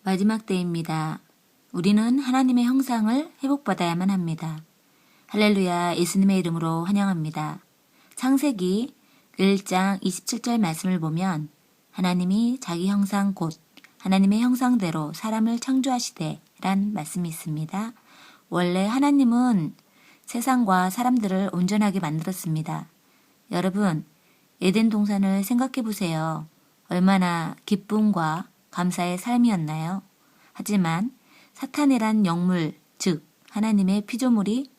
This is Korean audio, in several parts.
마지막 때입니다. 우리는 하나님의 형상을 회복받아야만 합니다. 할렐루야, 예수님의 이름으로 환영합니다. 창세기 1장 27절 말씀을 보면 하나님이 자기 형상 곧 하나님의 형상대로 사람을 창조하시되 란 말씀이 있습니다. 원래 하나님은 세상과 사람들을 온전하게 만들었습니다. 여러분, 에덴 동산을 생각해 보세요. 얼마나 기쁨과 감사의 삶이었나요? 하지만 사탄이란 영물, 즉 하나님의 피조물이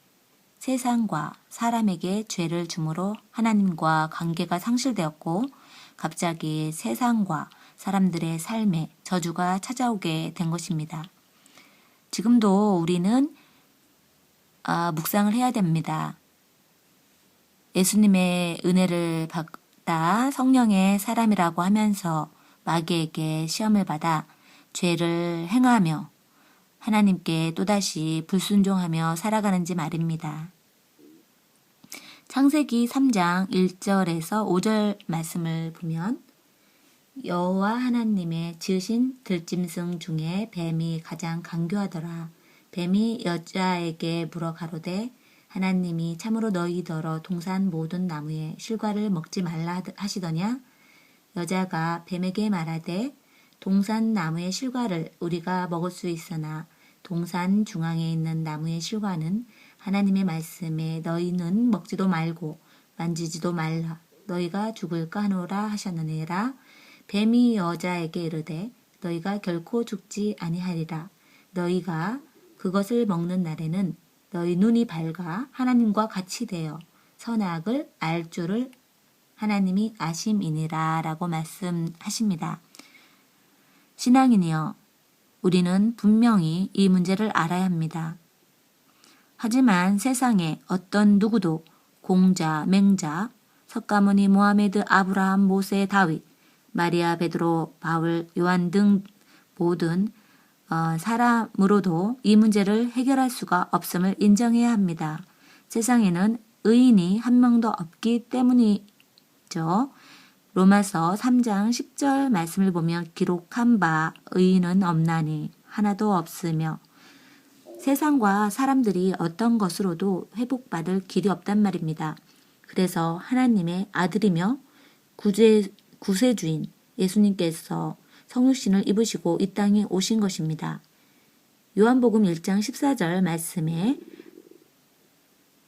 세상과 사람에게 죄를 주므로 하나님과 관계가 상실되었고 갑자기 세상과 사람들의 삶에 저주가 찾아오게 된 것입니다. 지금도 우리는 묵상을 해야 됩니다. 예수님의 은혜를 받아 성령의 사람이라고 하면서 마귀에게 시험을 받아 죄를 행하며 하나님께 또다시 불순종하며 살아가는지 말입니다. 창세기 3장 1절에서 5절 말씀을 보면 여호와 하나님의 지으신 들짐승 중에 뱀이 가장 간교하더라. 뱀이 여자에게 물어 가로되 하나님이 참으로 너희더러 동산 모든 나무의 실과를 먹지 말라 하시더냐? 여자가 뱀에게 말하되 동산 나무의 실과를 우리가 먹을 수 있으나 동산 중앙에 있는 나무의 실과는 하나님의 말씀에 너희는 먹지도 말고 만지지도 말라. 너희가 죽을까 하노라 하셨느니라. 뱀이 여자에게 이르되 너희가 결코 죽지 아니하리라. 너희가 그것을 먹는 날에는 너희 눈이 밝아 하나님과 같이 되어 선악을 알 줄을 하나님이 아심이니라 라고 말씀하십니다. 신앙인이여, 우리는 분명히 이 문제를 알아야 합니다. 하지만 세상에 어떤 누구도 공자, 맹자, 석가모니, 모하메드, 아브라함, 모세, 다윗, 마리아, 베드로, 바울, 요한 등 모든 사람으로도 이 문제를 해결할 수가 없음을 인정해야 합니다. 세상에는 의인이 한 명도 없기 때문이죠. 로마서 3장 10절 말씀을 보면 기록한 바 의인은 없나니 하나도 없으며 세상과 사람들이 어떤 것으로도 회복받을 길이 없단 말입니다. 그래서 하나님의 아들이며 구세주인 예수님께서 성육신을 입으시고 이 땅에 오신 것입니다. 요한복음 1장 14절 말씀에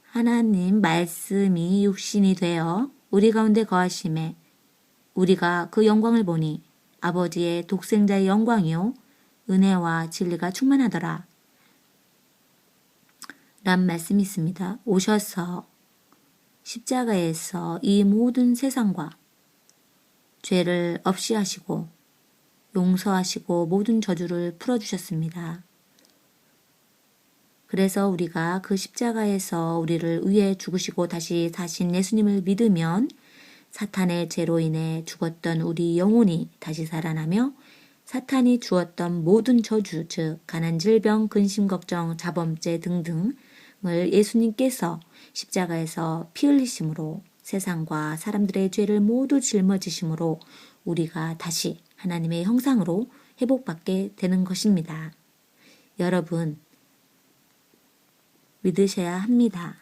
하나님 말씀이 육신이 되어 우리 가운데 거하심에 우리가 그 영광을 보니 아버지의 독생자의 영광이요 은혜와 진리가 충만하더라 란 말씀이 있습니다. 오셔서 십자가에서 이 모든 세상과 죄를 없이 하시고 용서하시고 모든 저주를 풀어주셨습니다. 그래서 우리가 그 십자가에서 우리를 위해 죽으시고 다시 사신 예수님을 믿으면 사탄의 죄로 인해 죽었던 우리 영혼이 다시 살아나며 사탄이 주었던 모든 저주, 즉 가난, 질병, 근심, 걱정, 자범죄 등등을 예수님께서 십자가에서 피 흘리심으로 세상과 사람들의 죄를 모두 짊어지심으로 우리가 다시 하나님의 형상으로 회복받게 되는 것입니다. 여러분, 믿으셔야 합니다.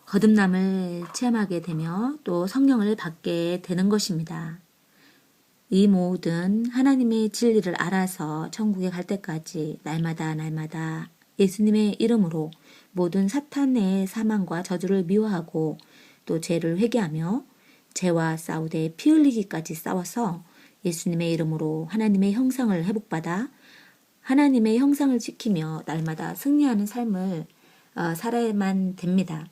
거듭남을 체험하게 되며 또 성령을 받게 되는 것입니다. 이 모든 하나님의 진리를 알아서 천국에 갈 때까지 날마다 예수님의 이름으로 모든 사탄의 사망과 저주를 미워하고 또 죄를 회개하며 죄와 싸우되 피 흘리기까지 싸워서 예수님의 이름으로 하나님의 형상을 회복받아 하나님의 형상을 지키며 날마다 승리하는 삶을 살아야만 됩니다.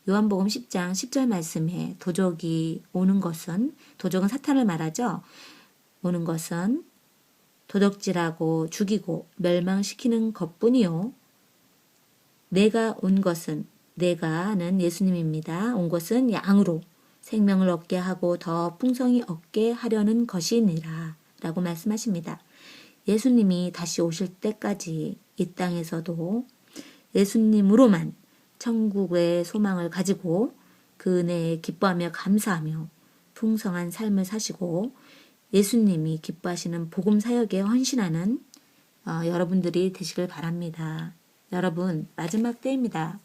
요한복음 10장 10절 말씀에 도적은 사탄을 말하죠. 오는 것은 도적질하고 죽이고 멸망시키는 것뿐이요. 내가 온 것은 내가는 예수님입니다. 온 것은 양으로 생명을 얻게 하고 더 풍성히 얻게 하려는 것이니라 라고 말씀하십니다. 예수님이 다시 오실 때까지 이 땅에서도 예수님으로만 천국의 소망을 가지고 그 은혜에 기뻐하며 감사하며 풍성한 삶을 사시고 예수님이 기뻐하시는 복음 사역에 헌신하는 여러분들이 되시길 바랍니다. 여러분, 마지막 때입니다.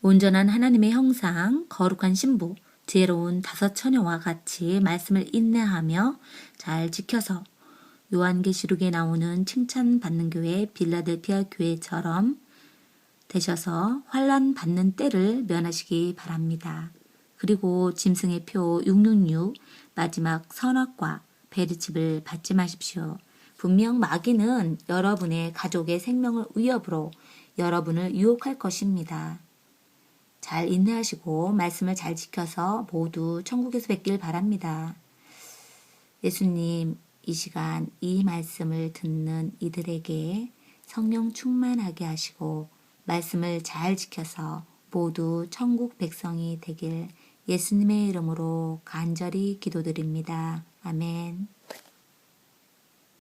온전한 하나님의 형상, 거룩한 신부, 지혜로운 다섯 처녀와 같이 말씀을 인내하며 잘 지켜서 요한계시록에 나오는 칭찬받는 교회 빌라델피아 교회처럼 되셔서 환난 받는 때를 면하시기 바랍니다. 그리고 짐승의 표 666 마지막 선악과 베리칩을 받지 마십시오. 분명 마귀는 여러분의 가족의 생명을 위협으로 여러분을 유혹할 것입니다. 잘 인내하시고 말씀을 잘 지켜서 모두 천국에서 뵙길 바랍니다. 예수님, 이 시간 이 말씀을 듣는 이들에게 성령 충만하게 하시고 말씀을 잘 지켜서 모두 천국 백성이 되길 예수님의 이름으로 간절히 기도드립니다. 아멘.